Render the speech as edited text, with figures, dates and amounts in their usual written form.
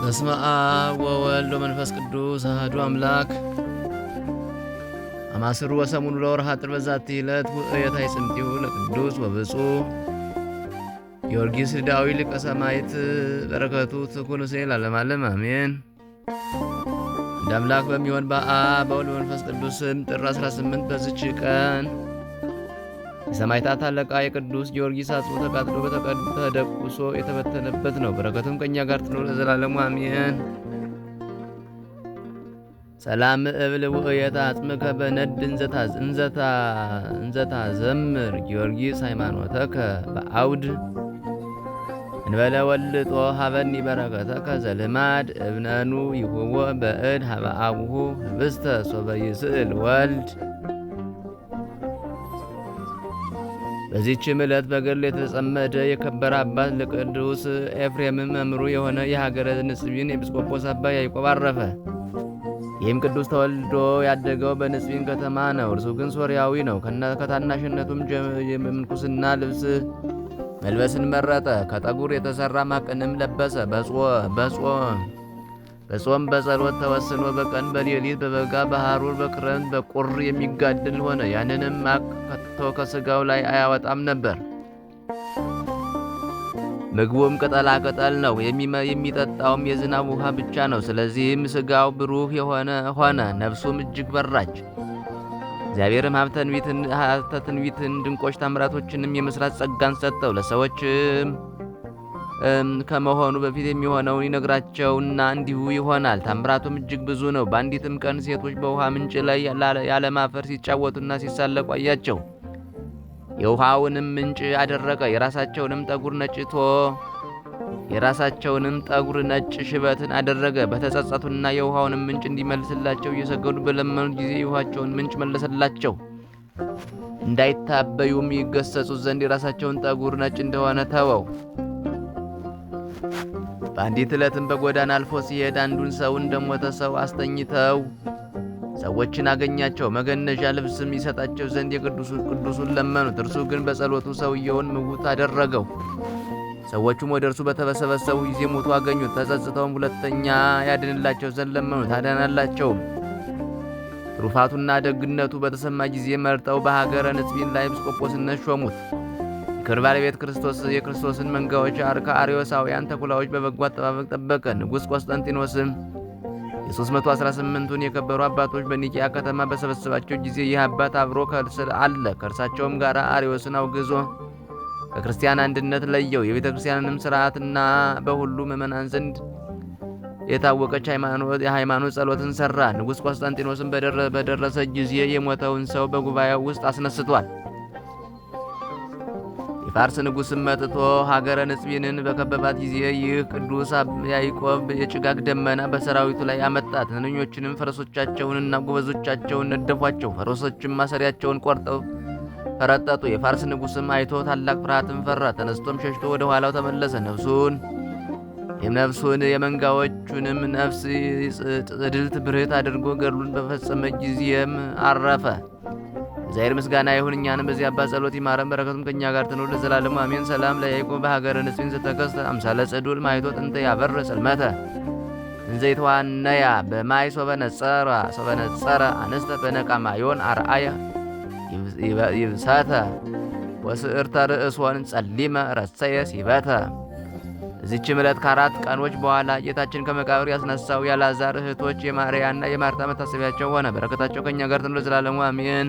በስመ አብ ወወልድ ወመንፈስ ቅዱስ አሐዱ አምላክ። አማስሩ ወሰሙኑ ለወርኃ ጥር በዛቲ ዕለት ውእየት አይጽምቲሁ ለቅዱስ ወብፁዕ ጊዮርጊስ ዳዊ ሊቀ ሰማዕት በረከቱ ትኩን ምስሌ ለዓለመ ዓለም አሜን። እንደ አምላክ በሚሆን በአብ በወልድ በመንፈስ ቅዱስ ስም ጥር 18 በዚች ቀን የሰማዕታት አለቃ የቅዱስ ጊዮርጊስ አጽሙ ተቃጥሎ ተደቁሶ የተበተነበት ነው። በረከቱም ከእኛ ጋር ትኖር ለዘላለሙ አሜን። ሰላም እብል ውእየተ አጽምከ በነድ እንዘታ ዘምር ጊዮርጊስ ሃይማኖተከ በአውድ እንበለ ወልጦ ሀበኒ በረከተከ ዘልማድ እብነኑ ይሁቦ በእድ ሀበ አቡሁ ህብስተ ሶበ ይስእል ወልድ። በዚህችም ዕለት በገድል የተጸመደ የከበረ አባት ለቅዱስ ኤፍሬምም መምህሩ የሆነ የሀገረ ንጽቢን ኤጲስቆጶስ አባ ያዕቆብ አረፈ። ይህም ቅዱስ ተወልዶ ያደገው በንጽቢን ከተማ ነው። እርሱ ግን ሶርያዊ ነው። ከታናሽነቱም የምንኩስና ልብስ መልበስን መረጠ። ከጠጉር የተሰራ ማቅንም ለበሰ። በጾም በጸሎት ተወስኖ በቀን በሌሊት በበጋ በሐሩር በክረምት በቁር የሚጋድል ሆነ። ያንንም ማቅ ከቶ ከስጋው ላይ አያወጣም ነበር። ምግቡም ቅጠላ ቅጠል ነው። የሚጠጣውም የዝናብ ውሃ ብቻ ነው። ስለዚህም ስጋው ብሩህ ሆነ፣ ነፍሱም እጅግ በራች። እግዚአብሔርም ሀብተ ትንቢትን ድንቆች ታምራቶችንም የመስራት ጸጋን ሰጠው። ለሰዎችም ከመሆኑ በፊት የሚሆነውን ይነግራቸውና እንዲሁ ይሆናል። ታምራቱም እጅግ ብዙ ነው። በአንዲትም ቀን ሴቶች በውሃ ምንጭ ላይ ያለማፈር ሲጫወቱና ሲሳለቁ አያቸው። የውሃውንም ምንጭ አደረቀ። የራሳቸውንም ጠጉር ነጭ ሽበትን አደረገ። በተጸጸቱና የውሃውንም ምንጭ እንዲመልስላቸው እየሰገዱ በለመኑት ጊዜ የውሃቸውን ምንጭ መለሰላቸው። እንዳይታበዩም ይገሰጹት ዘንድ የራሳቸውን ጠጉር ነጭ እንደሆነ ተወው። በአንዲት ዕለትም በጎዳና አልፎ ሲሄድ አንዱን ሰው እንደሞተ ሰው አስተኝተው ሰዎችን አገኛቸው። መገነዣ ልብስም ይሰጣቸው ዘንድ ቅዱሱን ለመኑት። እርሱ ግን በጸሎቱ ሰውየውን ምውት አደረገው። ሰዎቹም ወደ እርሱ በተሰበሰቡ ጊዜ ሞቶ አገኙት። ተጸጽተውም ሁለተኛ ያድንላቸው ዘንድ ለመኑት። አዳናላቸውም። ትሩፋቱና ደግነቱ በተሰማ ጊዜ መርጠው በሀገረ ንጽቢን ላይ ኤጲስቆጶስነት ሾሙት። የክብር ባለቤት የክርስቶስን መንጋዎች ከአርዮሳውያን ተኩላዎች በበጎ አጠባበቅ ጠበቀ። ንጉሥ ቆስጠንጢኖስም የ318ቱን የከበሩ አባቶች በኒቂያ ከተማ በሰበሰባቸው ጊዜ ይህ አባት አብሮ አለ። ከእርሳቸውም ጋር አርዮስን አውግዞ ከክርስቲያን አንድነት ለየው። የቤተ ክርስቲያንንም ሥርዓትና በሁሉ ምእመናን ዘንድ የታወቀች የሃይማኖት ጸሎትን ሠራ። ንጉሥ ቆስጠንጢኖስም በደረሰ ጊዜ የሞተውን ሰው በጉባኤው ውስጥ አስነስቷል። የፋርስ ንጉሥም መጥቶ ሀገረ ንጽቢንን በከበባት ጊዜ ይህ ቅዱስ ያዕቆብ የጭጋግ ደመና በሰራዊቱ ላይ አመጣ። ትንኞችንም ፈረሶቻቸውንና ጎበዞቻቸውን ነደፏቸው። ፈረሶችም ማሰሪያቸውን ቆርጠው ፈረጠጡ። የፋርስ ንጉሥም አይቶ ታላቅ ፍርሃትን ፈራ። ተነስቶም ሸሽቶ ወደ ኋላው ተመለሰ። ነፍሱን የመንጋዎቹንም ነፍስ ጽድልት ብርህት አድርጎ ገድሉን በፈጸመ ጊዜም አረፈ። እግዚአብሔር ምስጋና ይሁን። እኛንም በዚህ አባት ጸሎት ይማረን፣ በረከቱም ከእኛ ጋር ትኑር ለዘላለሙ አሜን። ሰላም ለያዕቆብ በሀገረ ንጽቢን ዘተከስተ አምሳለ ጽዱል ማይቶ ጥንተ ያበር ጽልመተ እንዘይተዋነያ በማይ ሶበነጸረ አንስተ በነቃማዮን አርአያ ይብሰተ ወስዕርተ ርእሶን ጸሊመ ረሰየ ሲበተ። እዚችም ዕለት ከ4 ቀኖች በኋላ ጌታችን ከመቃብር ያስነሳው የአልዓዛር እህቶች የማርያና የማርታ መታሰቢያቸው ሆነ። በረከታቸው ከእኛ ጋር ትኑር ለዘላለሙ አሜን።